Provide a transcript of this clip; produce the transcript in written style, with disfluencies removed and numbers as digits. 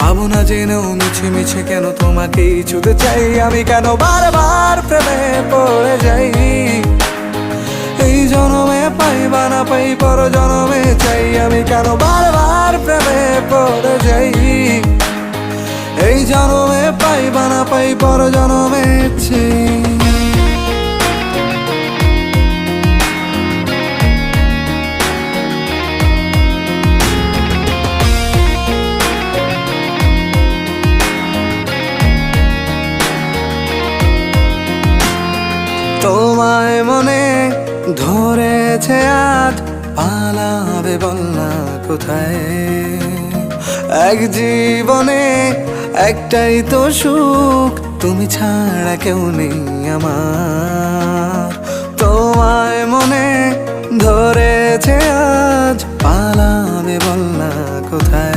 ভাবনা জেনেও মিছে মিছে কেন তোমাকেই ছুতে চাই আমি, কেন বারবার প্রেমে পড়ে যাই। এই জনমে পাই বা না পাই পর জনমে চাই আমি, কেন বারবার প্রেমে পড়ে যাই। এই জনমে পাই বা না পাই পর জনমে চাই। তোমায় মনে ধরেছে আজ, পালাবে বল না কোথায়। এক জীবনে একটাই তো সুখ, তুমি ছাড়া কেউ নেই আমার। তোমায় মনে ধরেছে আজ, পালাবে বল না কোথায়।